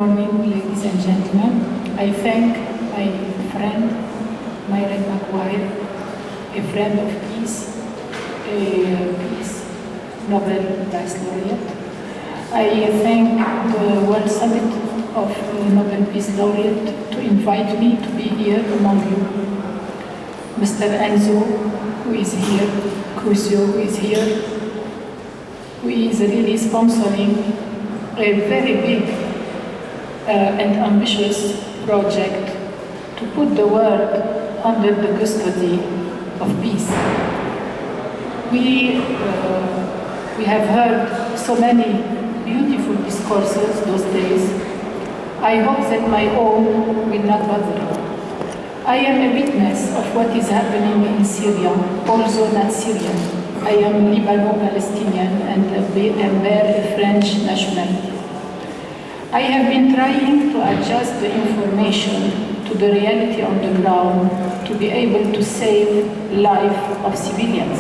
Good morning, ladies and gentlemen. I thank my friend, Myron Maguire, a friend of peace, a peace Nobel Prize laureate. I thank the World Summit of Nobel Peace Laureate to invite me to be here among you. Mr. Enzo, who is here, Crucio, who is here, who is really sponsoring a very big and ambitious project to put the world under the custody of peace. We have heard so many beautiful discourses those days. I hope that my own will not bother. I am a witness of what is happening in Syria, also not Syrian. I am Libano-Palestinian and bear a French nationality. I have been trying to adjust the information to the reality on the ground to be able to save life of civilians.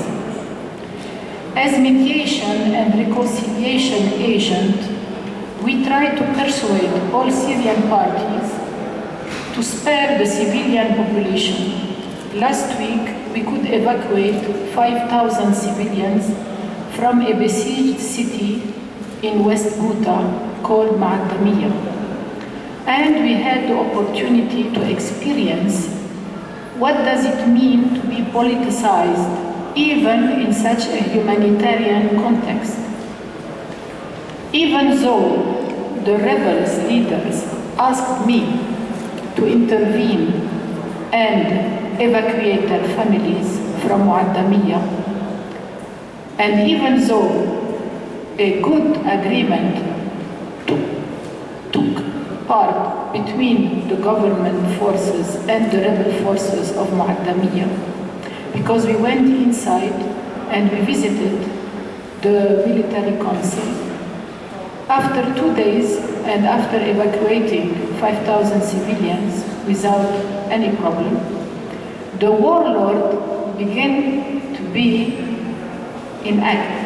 As mediation and reconciliation agent, we try to persuade all Syrian parties to spare the civilian population. Last week, we could evacuate 5,000 civilians from a besieged city in West Ghouta called Ma'adamiya. And we had the opportunity to experience what does it mean to be politicized, even in such a humanitarian context. Even though the rebels' leaders asked me to intervene and evacuate their families from Ma'adamiya, and even though a good agreement took part between the government forces and the rebel forces of Ma'adamiya, because we went inside and we visited the military council. After 2 days and after evacuating 5,000 civilians without any problem, the warlord began to be in act.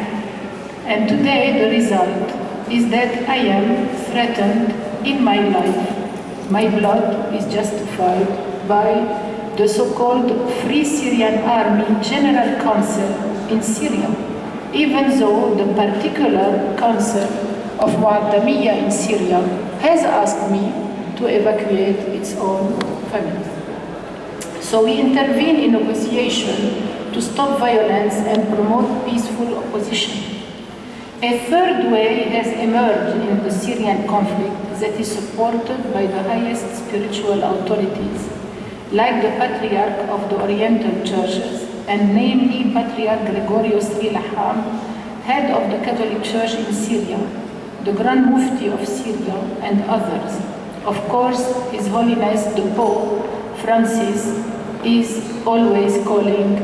And today the result is that I am threatened in my life. My blood is justified by the so-called Free Syrian Army General Council in Syria, even though the particular council of Ma'adamiya in Syria has asked me to evacuate its own families. So we intervene in negotiation to stop violence and promote peaceful opposition. A third way has emerged in the Syrian conflict that is supported by the highest spiritual authorities, like the Patriarch of the Oriental Churches, and namely Patriarch Gregorios Ilaham, head of the Catholic Church in Syria, the Grand Mufti of Syria, and others. Of course, His Holiness the Pope Francis is always calling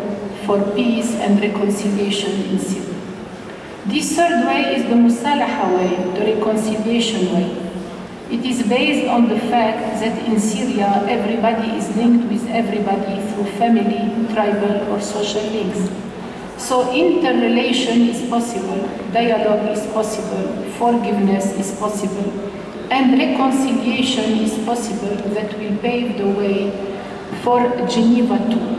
for peace and reconciliation in Syria. This third way is the Musalaha way, the reconciliation way. It is based on the fact that in Syria, everybody is linked with everybody through family, tribal, or social links. So interrelation is possible, dialogue is possible, forgiveness is possible, and reconciliation is possible that will pave the way for Geneva II.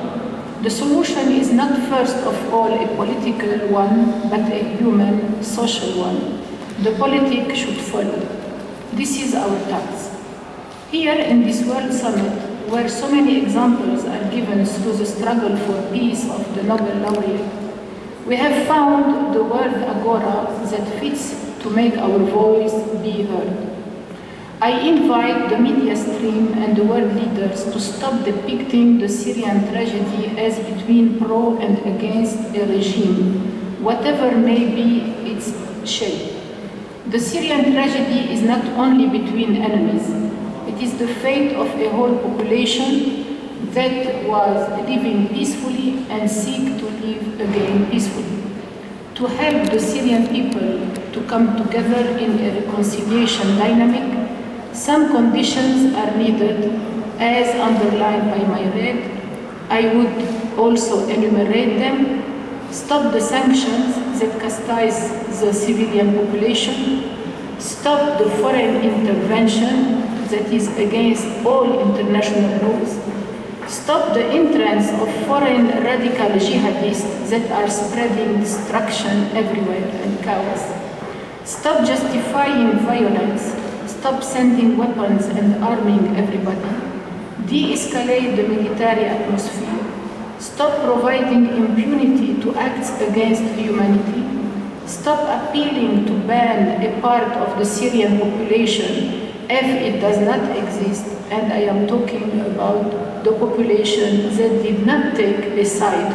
The solution is not first of all a political one, but a human, social one. The politic should follow. This is our task. Here in this World Summit, where so many examples are given through the struggle for peace of the Nobel laureate, we have found the World Agora that fits to make our voice be heard. I invite the media stream and the world leaders to stop depicting the Syrian tragedy as between pro and against a regime, whatever may be its shape. The Syrian tragedy is not only between enemies, it is the fate of a whole population that was living peacefully and seek to live again peacefully. To help the Syrian people to come together in a reconciliation dynamic, some conditions are needed, as underlined by my read. I would also enumerate them. Stop the sanctions that chastise the civilian population. Stop the foreign intervention that is against all international laws. Stop the entrance of foreign radical jihadists that are spreading destruction everywhere and chaos. Stop justifying violence. Stop sending weapons and arming everybody. De-escalate the military atmosphere. Stop providing impunity to acts against humanity. Stop appealing to ban a part of the Syrian population if it does not exist, and I am talking about the population that did not take a side.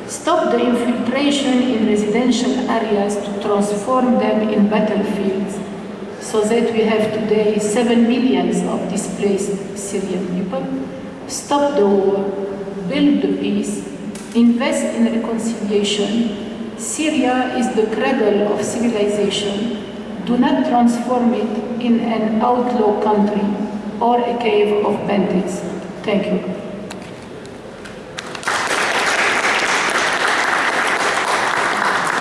Stop the infiltration in residential areas to transform them in battlefields, so that we have today 7 million of displaced Syrian people. Stop the war, build the peace, invest in reconciliation. Syria is the cradle of civilization. Do not transform it in an outlaw country or a cave of bandits. Thank you.